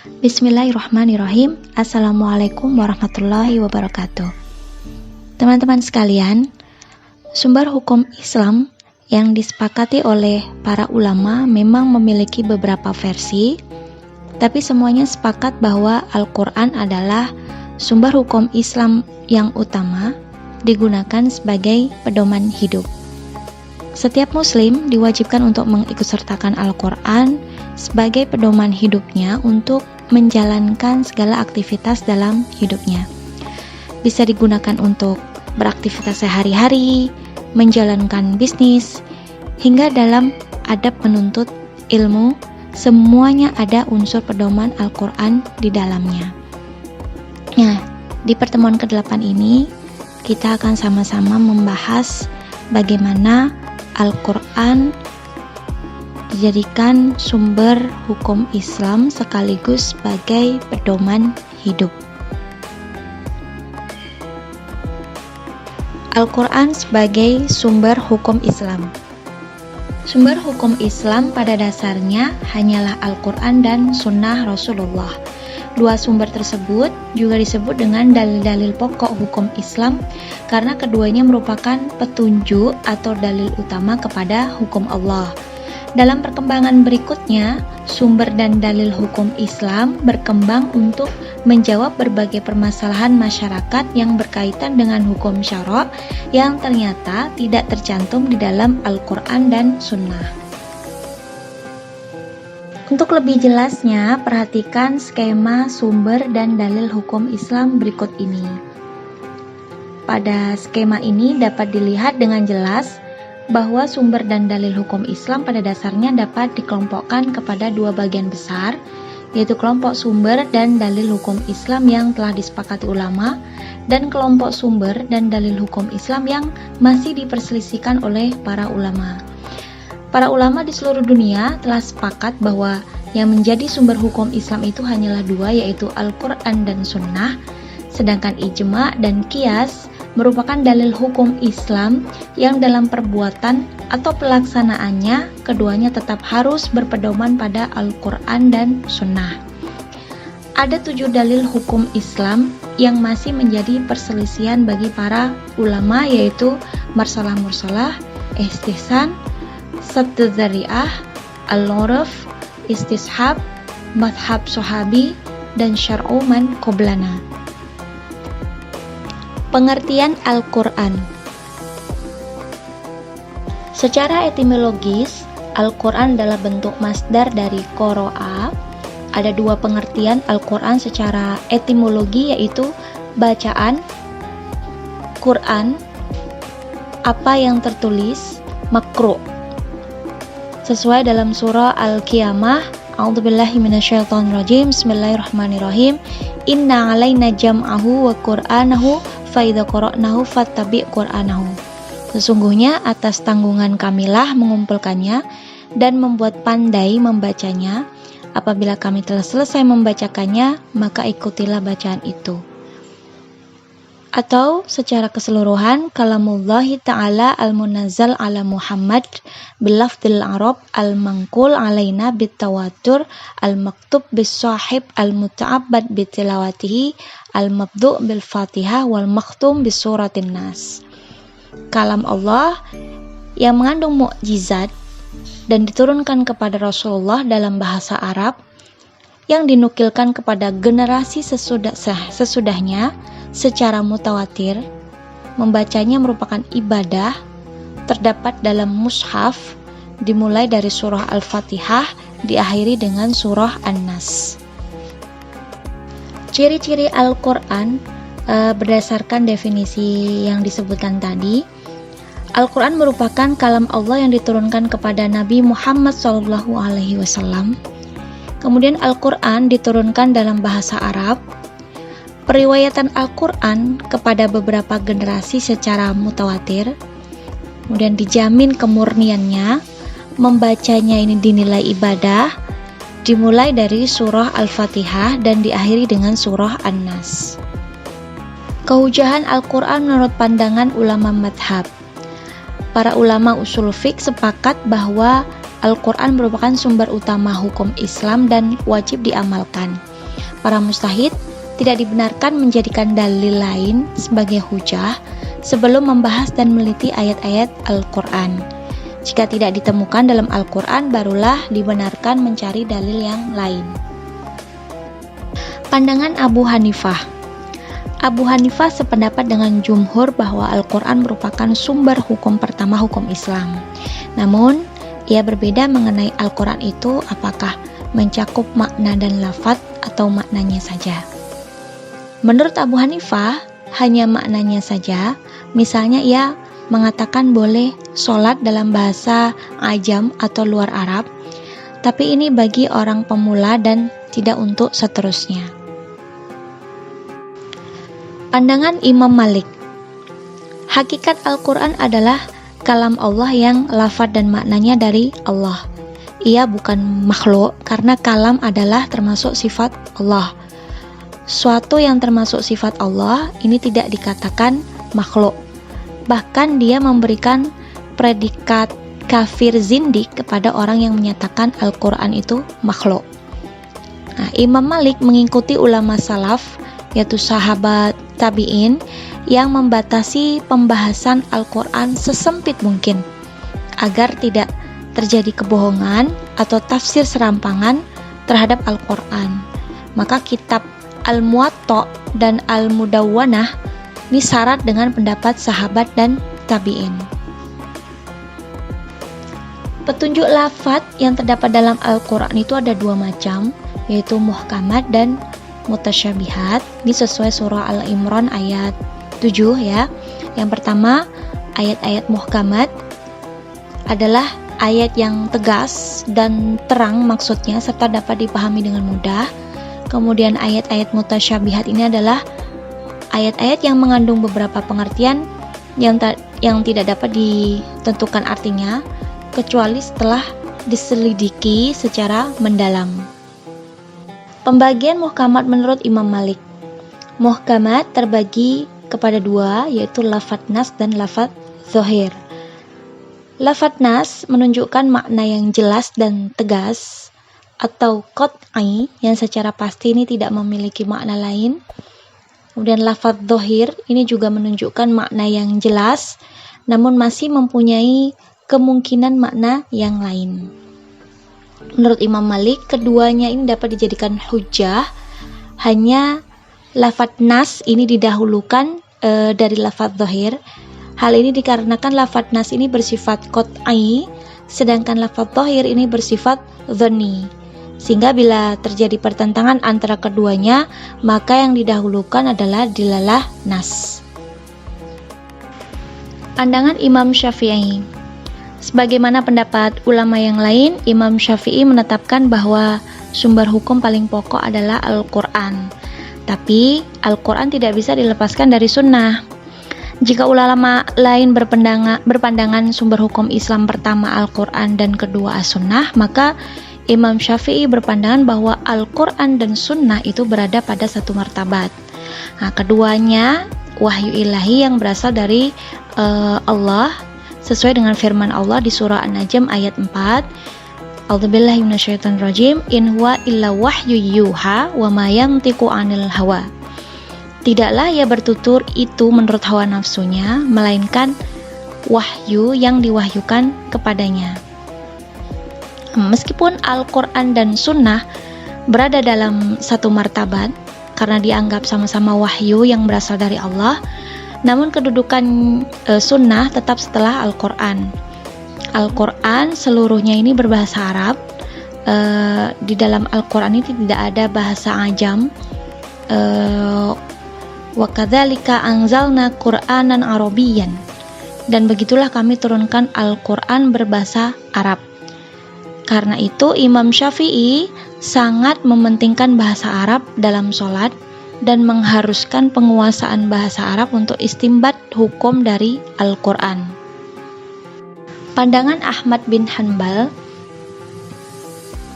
Bismillahirrahmanirrahim. Assalamualaikum warahmatullahi wabarakatuh. Teman-teman sekalian, sumber hukum Islam yang disepakati oleh para ulama memang memiliki beberapa versi, tapi semuanya sepakat bahwa Al-Quran adalah sumber hukum Islam yang utama digunakan sebagai pedoman hidup. Setiap muslim diwajibkan untuk mengikutsertakan Al-Quran sebagai pedoman hidupnya untuk menjalankan segala aktivitas dalam hidupnya. Bisa digunakan untuk beraktivitas sehari-hari, menjalankan bisnis, hingga dalam adab menuntut ilmu, semuanya ada unsur pedoman Al-Quran di dalamnya. Nah, di pertemuan ke-8 ini, kita akan sama-sama membahas bagaimana Al-Quran dijadikan sumber hukum Islam sekaligus sebagai pedoman hidup. Al-Quran sebagai sumber hukum Islam. Sumber hukum Islam pada dasarnya hanyalah Al-Quran dan Sunnah Rasulullah. Dua sumber tersebut juga disebut dengan dalil-dalil pokok hukum Islam karena keduanya merupakan petunjuk atau dalil utama kepada hukum Allah. Dalam perkembangan berikutnya, sumber dan dalil hukum Islam berkembang untuk menjawab berbagai permasalahan masyarakat yang berkaitan dengan hukum syara' yang ternyata tidak tercantum di dalam Al-Quran dan Sunnah. Untuk lebih jelasnya, perhatikan skema sumber dan dalil hukum Islam berikut ini. Pada skema ini dapat dilihat dengan jelas bahwa sumber dan dalil hukum Islam pada dasarnya dapat dikelompokkan kepada dua bagian besar, yaitu kelompok sumber dan dalil hukum Islam yang telah disepakati ulama, dan kelompok sumber dan dalil hukum Islam yang masih diperselisihkan oleh para ulama. Para ulama di seluruh dunia telah sepakat bahwa yang menjadi sumber hukum Islam itu hanyalah dua, yaitu Al-Quran dan Sunnah, sedangkan ijma dan qiyas merupakan dalil hukum Islam yang dalam perbuatan atau pelaksanaannya keduanya tetap harus berpedoman pada Al-Quran dan Sunnah. Ada 7 dalil hukum Islam yang masih menjadi perselisihan bagi para ulama, yaitu marsalah mursalah, istihsan, Saddu Dzari'ah, Al-Uruf, Istishab, Madhab Sahabi, dan Syar'u Man Qoblana. Pengertian Al-Quran. Secara etimologis, Al-Quran adalah bentuk masdar dari qoro'a. Ada dua pengertian Al-Quran secara etimologi, yaitu bacaan, Quran, apa yang tertulis, makru'. Sesuai dalam surah Al-Qiyamah, A'udzubillahi minasyaitonirrajim, Bismillahirrahmanirrahim, Inna alaina jam'ahu wa qur'anahu fa idza qara'nahu fattabi' qur'anahu. Sesungguhnya atas tanggungan kamilah mengumpulkannya dan membuat pandai membacanya. Apabila kami telah selesai membacakannya, maka ikutilah bacaan itu. Atau secara keseluruhan, kalamullahi ta'ala al-munazzal ala Muhammad bilafdil Arab al-mangkul alaina bitawatur al-maktub bis-sahib al-muta'abbad bitilawatihi al-mabdu' bil-fatihah wal-makhtum bis-suratin nas. Kalam Allah yang mengandung mukjizat dan diturunkan kepada Rasulullah dalam bahasa Arab yang dinukilkan kepada generasi sesudahnya secara mutawatir. Membacanya merupakan ibadah, terdapat dalam mushaf, dimulai dari surah Al-Fatihah, diakhiri dengan surah An-Nas. Ciri-ciri Al-Quran berdasarkan definisi yang disebutkan tadi, Al-Quran merupakan kalam Allah yang diturunkan kepada Nabi Muhammad SAW. Kemudian Al-Quran diturunkan dalam bahasa Arab. Periwayatan Al-Quran kepada beberapa generasi secara mutawatir, kemudian dijamin kemurniannya, membacanya ini dinilai ibadah, dimulai dari surah Al-Fatihah dan diakhiri dengan surah An-Nas. Kehujahan Al-Quran menurut pandangan ulama madhab. Para ulama usul fiqh sepakat bahwa Al-Quran merupakan sumber utama hukum Islam dan wajib diamalkan. para mujtahid tidak dibenarkan menjadikan dalil lain sebagai hujah sebelum membahas dan meliti ayat-ayat Al-Quran. Jika tidak ditemukan dalam Al-Quran, barulah dibenarkan mencari dalil yang lain. Pandangan Abu Hanifah. Abu Hanifah sependapat dengan jumhur bahwa Al-Quran merupakan sumber hukum pertama hukum Islam. Namun, ia berbeda mengenai Al-Quran itu apakah mencakup makna dan lafadz atau maknanya saja. Menurut Abu Hanifah, hanya maknanya saja. Misalnya ia mengatakan boleh sholat dalam bahasa Ajam atau luar Arab, tapi ini bagi orang pemula dan tidak untuk seterusnya. Pandangan Imam Malik. Hakikat Al-Quran adalah kalam Allah yang lafadz dan maknanya dari Allah. Ia bukan makhluk karena kalam adalah termasuk sifat Allah. Suatu yang termasuk sifat Allah ini tidak dikatakan makhluk. Bahkan dia memberikan predikat kafir zindik kepada orang yang menyatakan Al-Quran itu makhluk. Nah, Imam Malik mengikuti ulama salaf, yaitu sahabat tabi'in, yang membatasi pembahasan Al-Quran sesempit mungkin agar tidak terjadi kebohongan atau tafsir serampangan terhadap Al-Quran. Maka kitab Al-Muwatta dan Al-Mudawwanah ini syarat dengan pendapat sahabat dan tabi'in. Petunjuk lafadz yang terdapat dalam Al-Quran itu ada dua macam, yaitu muhkamat dan mutasyabihat. Ini sesuai surah Al-Imran ayat 7 ya. Yang pertama, ayat-ayat muhkamat adalah ayat yang tegas dan terang maksudnya serta dapat dipahami dengan mudah. Kemudian ayat-ayat mutasyabihat ini adalah ayat-ayat yang mengandung beberapa pengertian yang tidak dapat ditentukan artinya kecuali setelah diselidiki secara mendalam. Pembagian muhkamat menurut Imam Malik. Muhkamat terbagi kepada dua, yaitu lafadz nas dan lafadz dzohir. Lafadz nas menunjukkan makna yang jelas dan tegas atau qat'i yang secara pasti ini tidak memiliki makna lain. Kemudian lafadz dzohir ini juga menunjukkan makna yang jelas namun masih mempunyai kemungkinan makna yang lain. Menurut Imam Malik, keduanya ini dapat dijadikan hujjah, hanya lafadz nas ini didahulukan dari lafadz dzohir. Hal ini dikarenakan lafadz nas ini bersifat qat'i, sedangkan lafadz dzohir ini bersifat dzanni. Sehingga bila terjadi pertentangan antara keduanya, maka yang didahulukan adalah dilalah nas. Pandangan Imam Syafi'i. Sebagaimana pendapat ulama yang lain, Imam Syafi'i menetapkan bahwa sumber hukum paling pokok adalah Al-Quran. Tapi Al-Quran tidak bisa dilepaskan dari sunnah. Jika ulama lain berpandangan sumber hukum Islam pertama Al-Quran dan kedua As-Sunnah, maka Imam Syafi'i berpandangan bahwa Al-Quran dan Sunnah itu berada pada satu martabat. Nah, keduanya wahyu ilahi yang berasal dari Allah, sesuai dengan firman Allah di surah An-Najm ayat 4. A'udzubillahi minasyaitonirrajim. In huwa illa wahyu yuha wa ma yantiqu 'anil hawa. Tidaklah ia bertutur itu menurut hawa nafsunya, melainkan wahyu yang diwahyukan kepadanya. Meskipun Al-Quran dan Sunnah berada dalam satu martabat karena dianggap sama-sama wahyu yang berasal dari Allah, namun kedudukan Sunnah tetap setelah Al-Quran. Al-Quran seluruhnya ini berbahasa Arab. Di dalam Al-Quran ini tidak ada bahasa Ajam. Wa kadzalika anzalna Qur'anan Arabiyyan. Dan begitulah kami turunkan Al-Quran berbahasa Arab. Karena itu Imam Syafi'i sangat mementingkan bahasa Arab dalam sholat dan mengharuskan penguasaan bahasa Arab untuk istinbat hukum dari Al-Quran. Pandangan Ahmad bin Hanbal.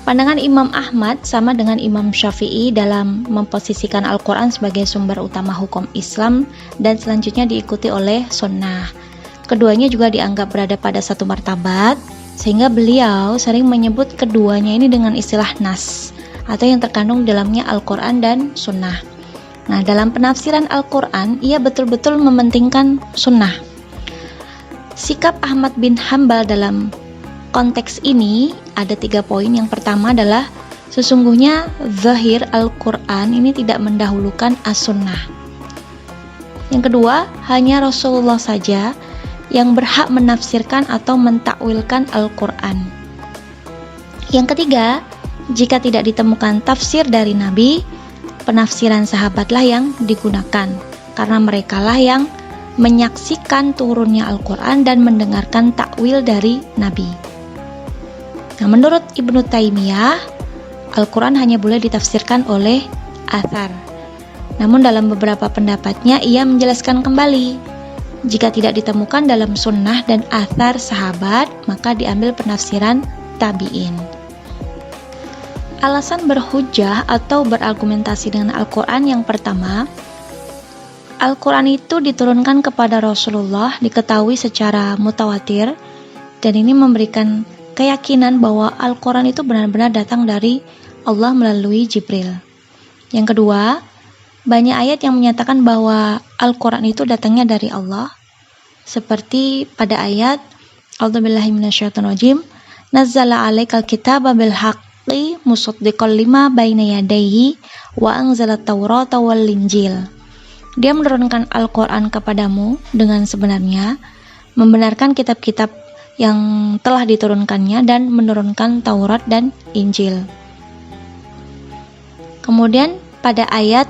Pandangan Imam Ahmad sama dengan Imam Syafi'i dalam memposisikan Al-Quran sebagai sumber utama hukum Islam dan selanjutnya diikuti oleh sunnah. Keduanya juga dianggap berada pada satu martabat, sehingga beliau sering menyebut keduanya ini dengan istilah nas atau yang terkandung di dalamnya Al-Quran dan Sunnah. Nah, dalam penafsiran Al-Quran, ia betul-betul mementingkan Sunnah. Sikap Ahmad bin Hambal dalam konteks ini ada 3 poin. Yang pertama adalah sesungguhnya zahir Al-Quran ini tidak mendahulukan As-Sunnah. Yang kedua, hanya Rasulullah saja yang berhak menafsirkan atau mentakwilkan Al-Quran. Yang ketiga, jika tidak ditemukan tafsir dari Nabi, penafsiran sahabatlah yang digunakan, karena merekalah yang menyaksikan turunnya Al-Quran dan mendengarkan takwil dari Nabi. Nah, menurut Ibnu Taimiyah, Al-Quran hanya boleh ditafsirkan oleh athar. Namun dalam beberapa pendapatnya ia menjelaskan kembali, jika tidak ditemukan dalam sunnah dan athar sahabat, maka diambil penafsiran tabi'in. Alasan berhujjah atau berargumentasi dengan Al-Quran yang pertama, Al-Quran itu diturunkan kepada Rasulullah diketahui secara mutawatir, dan ini memberikan keyakinan bahwa Al-Quran itu benar-benar datang dari Allah melalui Jibril. Yang kedua, banyak ayat yang menyatakan bahwa Al-Quran itu datangnya dari Allah, seperti pada ayat A'udzubillahi minasyaitonirrajim, nazzala 'alaikal kitaba bil haqqi musaddiqal lima baina yadayhi wa anzalat taurata wal injil. Dia menurunkan Al-Quran kepadamu dengan sebenarnya, membenarkan kitab-kitab yang telah diturunkannya dan menurunkan Taurat dan Injil. Kemudian pada ayat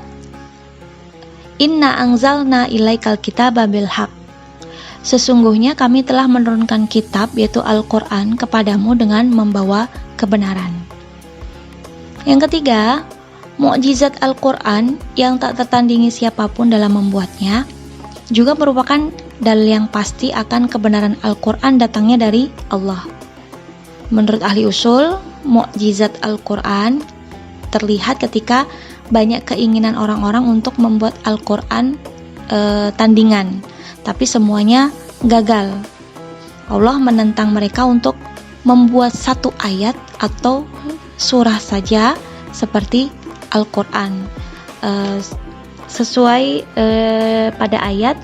Inna anzalna ilaikal kitaba bil haqq, sesungguhnya kami telah menurunkan kitab yaitu Al-Quran kepadamu dengan membawa kebenaran. Yang ketiga, mukjizat Al-Quran yang tak tertandingi siapapun dalam membuatnya juga merupakan dalil yang pasti akan kebenaran Al-Quran datangnya dari Allah. Menurut ahli usul, mukjizat Al-Quran terlihat ketika banyak keinginan orang-orang untuk membuat Al-Quran tandingan, tapi semuanya gagal. Allah menentang mereka untuk membuat satu ayat atau surah saja seperti Al-Quran, sesuai pada ayat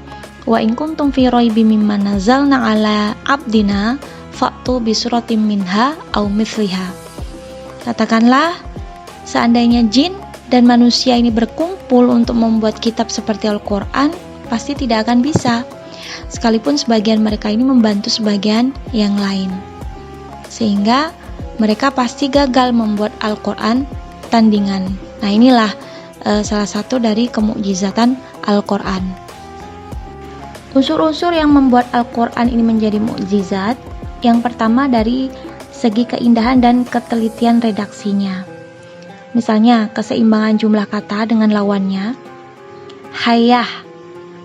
wa in kuntum fi raibim mimma nazzalna ala abdina fa'tu bi suratim minha aw mithliha. Katakanlah, seandainya jin dan manusia ini berkumpul untuk membuat kitab seperti Al-Quran, pasti tidak akan bisa, sekalipun sebagian mereka ini membantu sebagian yang lain, sehingga mereka pasti gagal membuat Al-Quran tandingan. Nah, inilah salah satu dari kemukjizatan Al-Quran. Unsur-unsur yang membuat Al-Quran ini menjadi mukjizat, yang pertama dari segi keindahan dan ketelitian redaksinya. Misalnya, keseimbangan jumlah kata dengan lawannya, hayah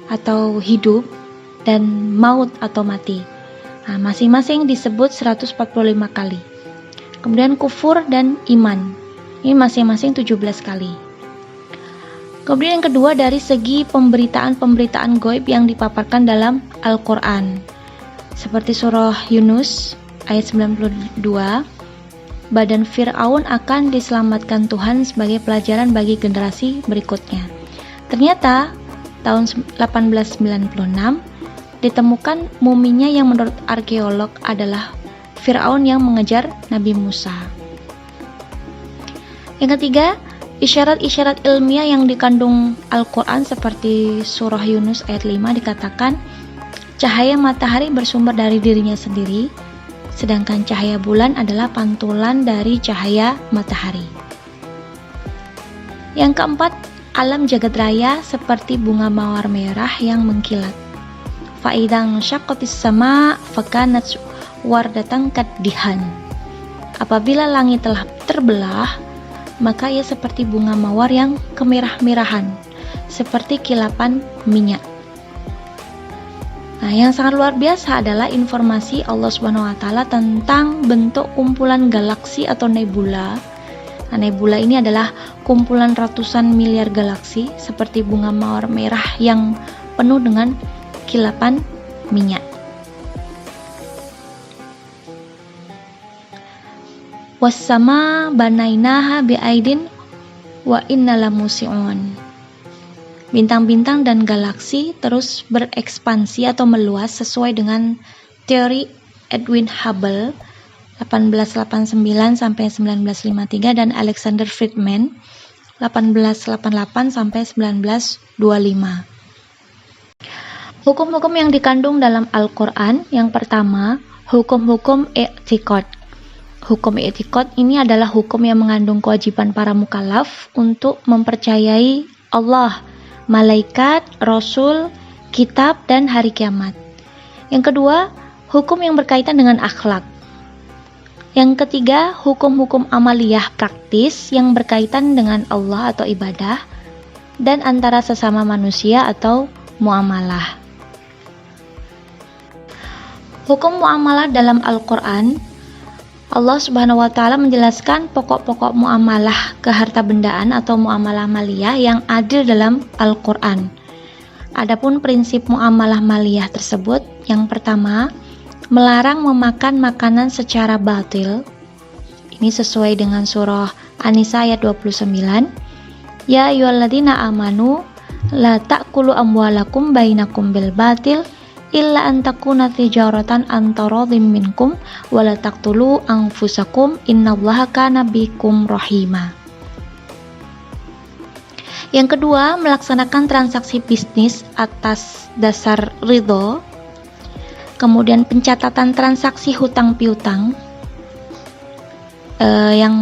atau hidup, dan maut atau mati. Nah, masing-masing disebut 145 kali. Kemudian kufur dan iman, ini masing-masing 17 kali. Kemudian yang kedua dari segi pemberitaan gaib yang dipaparkan dalam Al-Quran, seperti surah Yunus ayat 92, badan Fir'aun akan diselamatkan Tuhan sebagai pelajaran bagi generasi berikutnya. Ternyata tahun 1896 ditemukan muminya yang menurut arkeolog adalah Fir'aun yang mengejar Nabi Musa. Yang ketiga, isyarat-isyarat ilmiah yang dikandung Al-Quran seperti surah Yunus ayat 5 dikatakan cahaya matahari bersumber dari dirinya sendiri, sedangkan cahaya bulan adalah pantulan dari cahaya matahari. Yang keempat, alam jagat raya seperti bunga mawar merah yang mengkilat. Fa'idang syaqqatis sama fakanat wardatan kaddihan. Apabila langit telah terbelah, maka ia seperti bunga mawar yang kemerah-merahan, seperti kilapan minyak. Nah, yang sangat luar biasa adalah informasi Allah Subhanahu wa taala tentang bentuk kumpulan galaksi atau nebula. Nah, nebula ini adalah kumpulan ratusan miliar galaksi seperti bunga mawar merah yang penuh dengan kilapan minyak. wassama banainaha biaidin wa inna lamusi'un. Bintang-bintang dan galaksi terus berekspansi atau meluas sesuai dengan teori Edwin Hubble 1889 sampai 1953 dan Alexander Friedman 1888 sampai 1925. Hukum-hukum yang dikandung dalam Al-Quran, yang pertama, hukum-hukum i'tiqad. Hukum i'tiqad ini adalah hukum yang mengandung kewajiban para mukallaf untuk mempercayai Allah, malaikat, rasul, kitab, dan hari kiamat. Yang kedua, hukum yang berkaitan dengan akhlak. Yang ketiga, hukum-hukum amaliyah praktis yang berkaitan dengan Allah atau ibadah dan antara sesama manusia atau muamalah. Hukum muamalah dalam Al-Quran, Allah Subhanahu wa Ta'ala menjelaskan pokok-pokok muamalah kehartabendaan atau muamalah maliyah yang adil dalam Al-Quran. Adapun prinsip muamalah maliyah tersebut, yang pertama, melarang memakan makanan secara batil. Ini sesuai dengan surah An-Nisa ayat 29. Ya ayyuhalladzina amanu la ta'kulu amwalakum bainakum bil batil illa an takuna tijaratan an taradhim minkum wa la taqtulu anfusakum innallaha kana bikum rahima. Yang kedua, melaksanakan transaksi bisnis atas dasar ridho. Kemudian pencatatan transaksi hutang piutang yang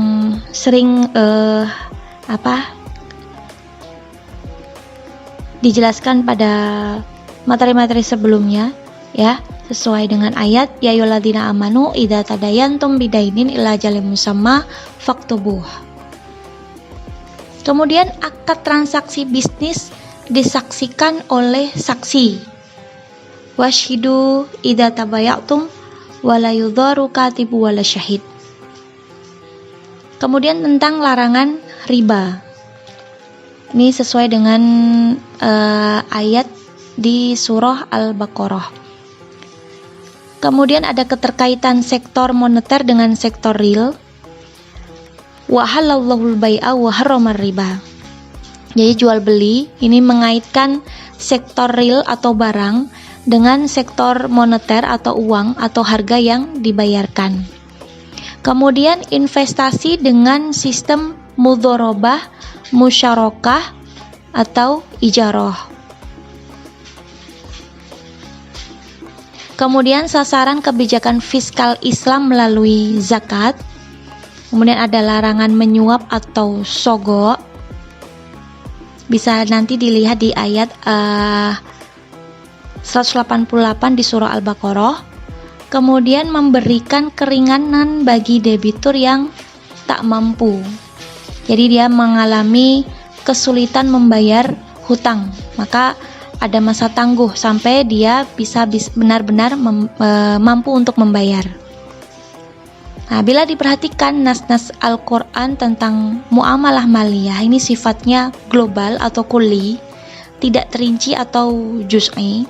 sering dijelaskan pada materi-materi sebelumnya, ya, sesuai dengan ayat ya ayyuhalladzina amanu idza tadayantum bidainin ila ajalin musamma faktubuh. Kemudian akad transaksi bisnis disaksikan oleh saksi. Washidu idza tabayatum wala yudharu katibu wala syahid. Kemudian tentang larangan riba. Ini sesuai dengan ayat di surah Al-Baqarah. Kemudian ada keterkaitan sektor moneter dengan sektor real. Wa halallahul bai'a wa harramar riba. Jadi jual beli ini mengaitkan sektor real atau barang dengan sektor moneter atau uang atau harga yang dibayarkan. Kemudian investasi dengan sistem mudharabah, musyarakah atau ijarah. Kemudian sasaran kebijakan fiskal Islam melalui zakat. Kemudian ada larangan menyuap atau sogok. Bisa nanti dilihat di ayat 188 di surah Al-Baqarah. Kemudian memberikan keringanan bagi debitur yang tak mampu. Jadi dia mengalami kesulitan membayar hutang, maka ada masa tangguh sampai dia bisa benar-benar mampu untuk membayar. Nah, bila diperhatikan nas-nas Al-Quran tentang muamalah maliyah, ini sifatnya global atau kulli, tidak terinci atau juz'i.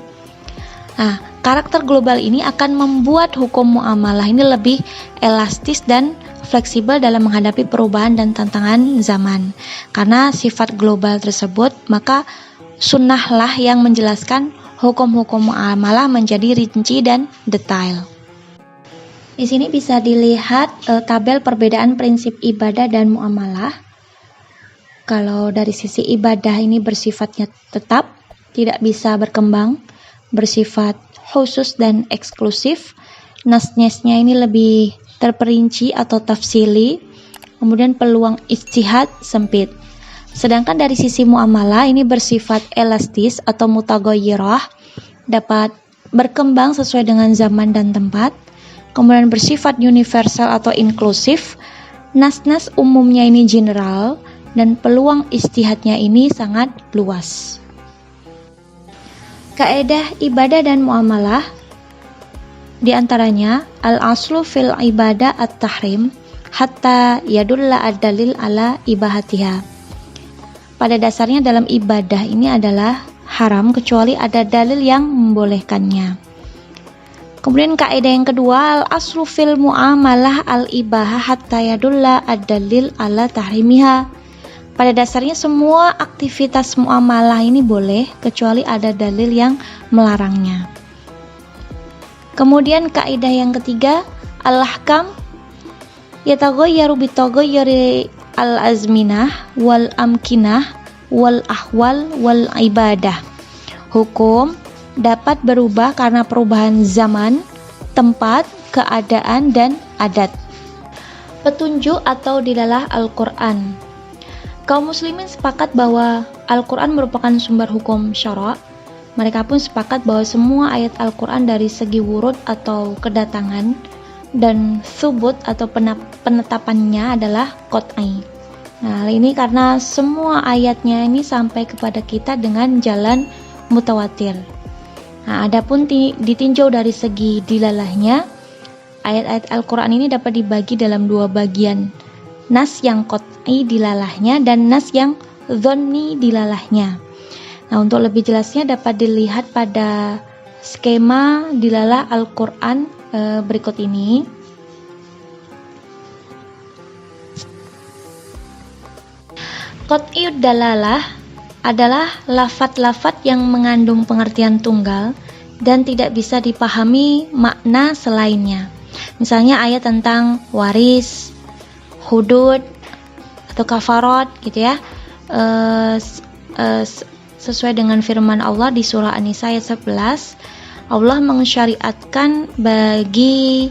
Nah, karakter global ini akan membuat hukum muamalah ini lebih elastis dan fleksibel dalam menghadapi perubahan dan tantangan zaman. Karena sifat global tersebut, maka sunnahlah yang menjelaskan hukum-hukum muamalah menjadi rinci dan detail. Di sini bisa dilihat tabel perbedaan prinsip ibadah dan muamalah. Kalau dari sisi ibadah ini bersifatnya tetap, tidak bisa berkembang, bersifat khusus dan eksklusif. Nas-nasnya ini lebih terperinci atau tafsili. Kemudian peluang ijtihad sempit. Sedangkan dari sisi muamalah ini bersifat elastis atau mutaghayyirah, dapat berkembang sesuai dengan zaman dan tempat. Kemudian bersifat universal atau inklusif. Nas-nas umumnya ini general dan peluang ijtihadnya ini sangat luas. Kaedah ibadah dan muamalah di antaranya al-aslu fil ibadah at-tahrim hatta yadulla ad-dalil ala ibahatiha. Pada dasarnya dalam ibadah ini adalah haram kecuali ada dalil yang membolehkannya. Kemudian kaidah yang kedua, al-aslu fil muamalah al-ibahah hatta yadulla ad-dalil ala tahrimiha. Pada dasarnya semua aktivitas muamalah ini boleh kecuali ada dalil yang melarangnya. Kemudian kaidah yang ketiga, al-ahkam yataghayyaru bitaghayyuri al-azminah wal amkinah wal ahwal wal ibadah. Hukum dapat berubah karena perubahan zaman, tempat, keadaan, dan adat. Petunjuk atau dilalah Al-Quran. Kaum muslimin sepakat bahwa Al-Quran merupakan sumber hukum syara'. Mereka pun sepakat bahwa semua ayat Al-Quran dari segi wurud atau kedatangan dan subut atau penetapannya adalah qat'i. Nah, hal ini karena semua ayatnya ini sampai kepada kita dengan jalan mutawatir. Nah, adapun ditinjau dari segi dilalahnya, ayat-ayat Al-Quran ini dapat dibagi dalam dua bagian, nas yang qat'i dilalahnya dan nas yang dhonni dilalahnya. Nah, untuk lebih jelasnya dapat dilihat pada skema dilalah Al-Quran berikut ini. Qat'iyud dalalah adalah lafat-lafat yang mengandung pengertian tunggal dan tidak bisa dipahami makna selainnya. Misalnya ayat tentang waris, hudud, atau kafarat gitu ya. Sesuai dengan firman Allah di surah An-Nisa ayat 11, Allah mensyariatkan bagi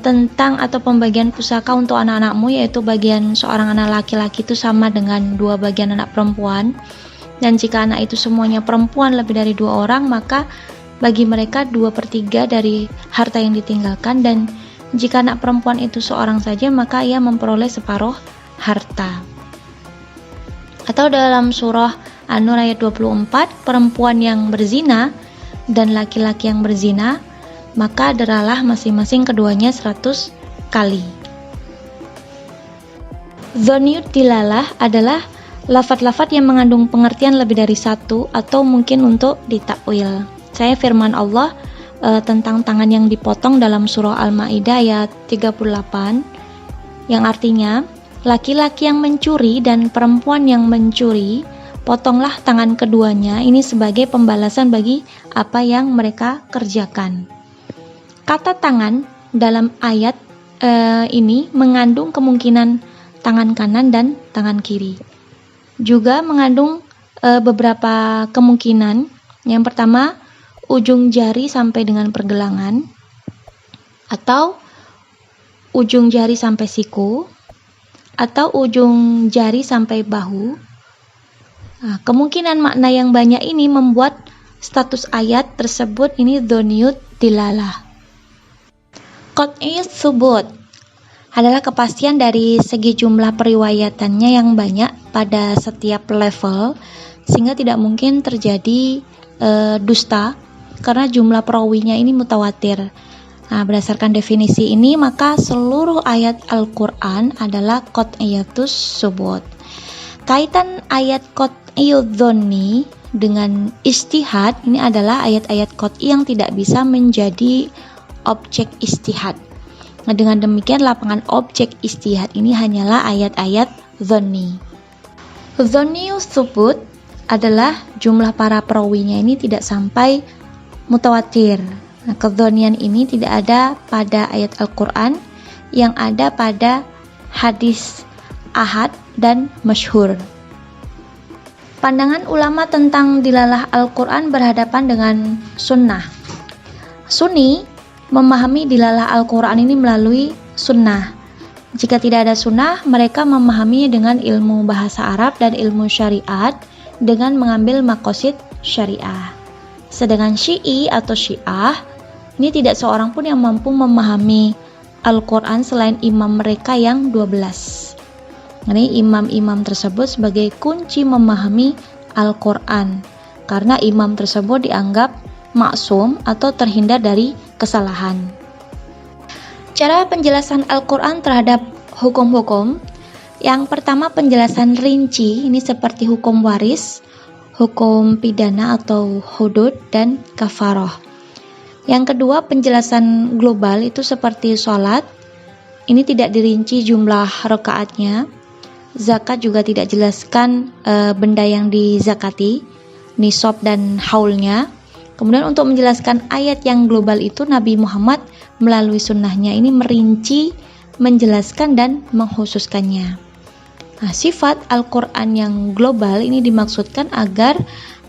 tentang atau pembagian pusaka untuk anak-anakmu, yaitu bagian seorang anak laki-laki itu sama dengan 2 bagian anak perempuan, dan jika anak itu semuanya perempuan lebih dari 2 orang, maka bagi mereka 2/3 dari harta yang ditinggalkan, dan jika anak perempuan itu seorang saja maka ia memperoleh separuh harta. Atau dalam surah An-Nur ayat 24, perempuan yang berzina dan laki-laki yang berzina, maka deralah masing-masing keduanya 100 kali. Dhonniyud dilalah adalah lafat-lafat yang mengandung pengertian lebih dari satu atau mungkin untuk ditakwil. Saya firman Allah tentang tangan yang dipotong dalam surah Al-Maidah ayat 38, yang artinya laki-laki yang mencuri dan perempuan yang mencuri, potonglah tangan keduanya, ini sebagai pembalasan bagi apa yang mereka kerjakan. Kata tangan dalam ayat ini mengandung kemungkinan tangan kanan dan tangan kiri. Juga mengandung beberapa kemungkinan. Yang pertama, ujung jari sampai dengan pergelangan, atau ujung jari sampai siku, atau ujung jari sampai bahu. Nah, kemungkinan makna yang banyak ini membuat status ayat tersebut ini dhonniyud dilalah. Qat'iyut tsubut adalah kepastian dari segi jumlah periwayatannya yang banyak pada setiap level, sehingga tidak mungkin terjadi dusta karena jumlah perawinya ini mutawatir. Nah, berdasarkan definisi ini, maka seluruh ayat Al-Quran adalah qat'iyatus tsubut. Kaitan ayat qat'iyud dhonni dengan istihad ini adalah ayat-ayat qat'i yang tidak bisa menjadi objek istihad. Nah, dengan demikian lapangan objek istihad ini hanyalah ayat-ayat dhonni. Dhonniyus tsubut adalah jumlah para perawinya ini tidak sampai mutawatir. Nah, kedhonian ini tidak ada pada ayat Al-Quran, yang ada pada hadis ahad dan masyhur. Pandangan ulama tentang dilalah Al-Quran berhadapan dengan sunnah. Sunni memahami dilalah Al-Quran ini melalui sunnah. Jika tidak ada sunnah, mereka memahaminya dengan ilmu bahasa Arab dan ilmu syariat dengan mengambil maqasid syariah. Sedangkan Syi'i atau Syiah, ini tidak seorang pun yang mampu memahami Al-Quran selain imam mereka yang 12. Ini imam-imam tersebut sebagai kunci memahami Al-Quran, karena imam tersebut dianggap maksum atau terhindar dari kesalahan. Cara penjelasan Al-Quran terhadap hukum-hukum. Yang pertama, penjelasan rinci, ini seperti hukum waris, hukum pidana atau hudud, dan kafarah. Yang kedua, penjelasan global itu seperti sholat. Ini tidak dirinci jumlah rakaatnya. Zakat juga tidak jelaskan benda yang dizakati, nisab dan haulnya. Kemudian untuk menjelaskan ayat yang global itu, Nabi Muhammad melalui sunnahnya ini merinci, menjelaskan dan mengkhususkannya. Nah, sifat Al-Quran yang global ini dimaksudkan agar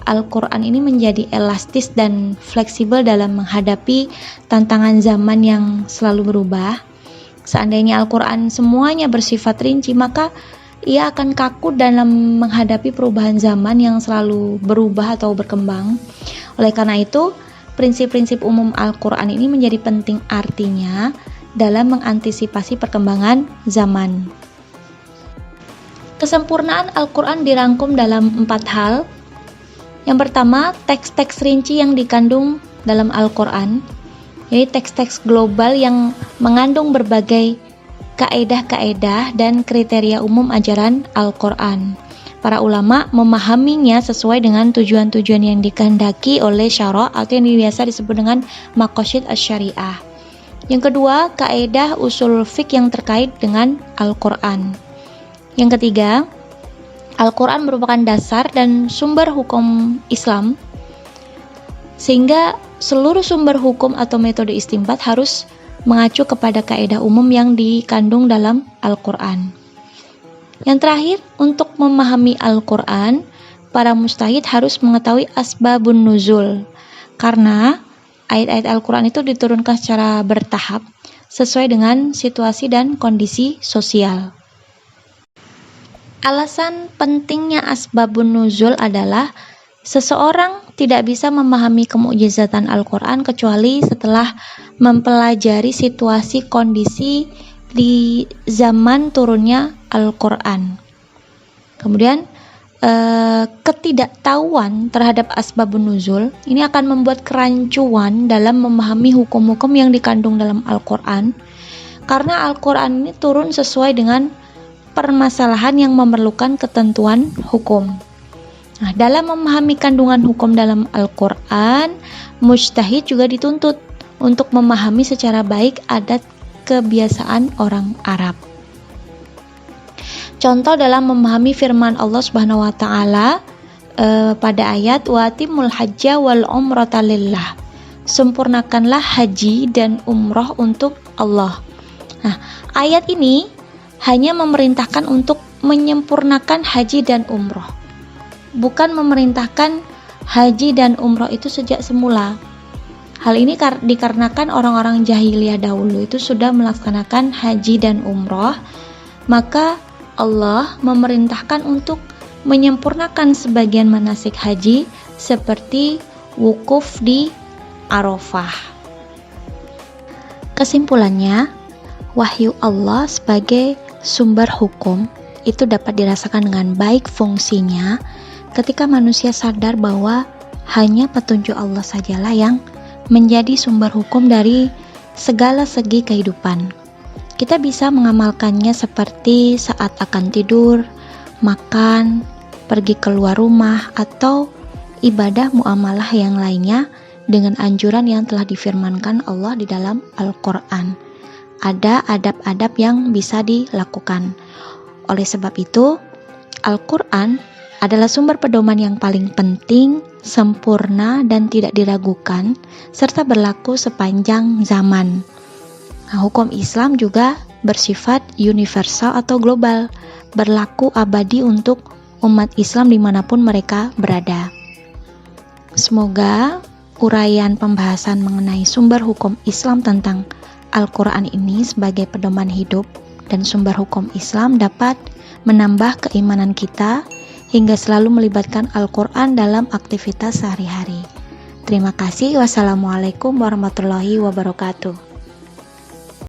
Al-Quran ini menjadi elastis dan fleksibel dalam menghadapi tantangan zaman yang selalu berubah. Seandainya Al-Quran semuanya bersifat rinci, maka ia akan kaku dalam menghadapi perubahan zaman yang selalu berubah atau berkembang. Oleh karena itu, prinsip-prinsip umum Al-Quran ini menjadi penting artinya dalam mengantisipasi perkembangan zaman. Kesempurnaan Al-Quran dirangkum dalam 4 hal. Yang pertama, teks-teks rinci yang dikandung dalam Al-Quran, yaitu teks-teks global yang mengandung berbagai kaedah-kaedah dan kriteria umum ajaran Al-Quran. Para ulama memahaminya sesuai dengan tujuan-tujuan yang dikehendaki oleh syara' atau yang biasa disebut dengan maqasid asy-syariah. Yang kedua, kaedah usul fiqh yang terkait dengan Al-Quran. Yang ketiga, Al-Quran merupakan dasar dan sumber hukum Islam, sehingga seluruh sumber hukum atau metode istinbat harus mengacu kepada kaedah umum yang dikandung dalam Al-Quran. Yang terakhir, untuk memahami Al-Quran, para mujtahid harus mengetahui asbabun nuzul, karena ayat-ayat Al-Quran itu diturunkan secara bertahap sesuai dengan situasi dan kondisi sosial. Alasan pentingnya asbabun nuzul adalah seseorang tidak bisa memahami kemukjizatan Al-Quran kecuali setelah mempelajari situasi kondisi di zaman turunnya Al-Quran. Kemudian ketidaktahuan terhadap asbabun nuzul ini akan membuat kerancuan dalam memahami hukum-hukum yang dikandung dalam Al-Quran, karena Al-Quran ini turun sesuai dengan permasalahan yang memerlukan ketentuan hukum. Nah, dalam memahami kandungan hukum dalam Al-Quran, mujtahid juga dituntut untuk memahami secara baik adat kebiasaan orang Arab. Contoh dalam memahami firman Allah Subhanahu wa taala pada ayat watimul hajja wal umrata lillah. Sempurnakanlah haji dan umroh untuk Allah. Nah, ayat ini hanya memerintahkan untuk menyempurnakan haji dan umroh, bukan memerintahkan haji dan umroh itu sejak semula. Hal ini dikarenakan orang-orang jahiliyah dahulu itu sudah melaksanakan haji dan umroh, maka Allah memerintahkan untuk menyempurnakan sebagian manasik haji seperti wukuf di Arafah. Kesimpulannya, wahyu Allah sebagai sumber hukum itu dapat dirasakan dengan baik fungsinya ketika manusia sadar bahwa hanya petunjuk Allah sajalah yang menjadi sumber hukum dari segala segi kehidupan. Kita bisa mengamalkannya seperti saat akan tidur, makan, pergi keluar rumah, atau ibadah muamalah yang lainnya dengan anjuran yang telah difirmankan Allah di dalam Al-Quran. Ada adab-adab yang bisa dilakukan. Oleh sebab itu, Al-Quran adalah sumber pedoman yang paling penting, sempurna, dan tidak diragukan, serta berlaku sepanjang zaman. Nah, hukum Islam juga bersifat universal atau global, berlaku abadi untuk umat Islam dimanapun mereka berada. Semoga uraian pembahasan mengenai sumber hukum Islam tentang Al-Quran ini sebagai pedoman hidup dan sumber hukum Islam dapat menambah keimanan kita hingga selalu melibatkan Al-Quran dalam aktivitas sehari-hari. Terima kasih. Wassalamualaikum warahmatullahi wabarakatuh.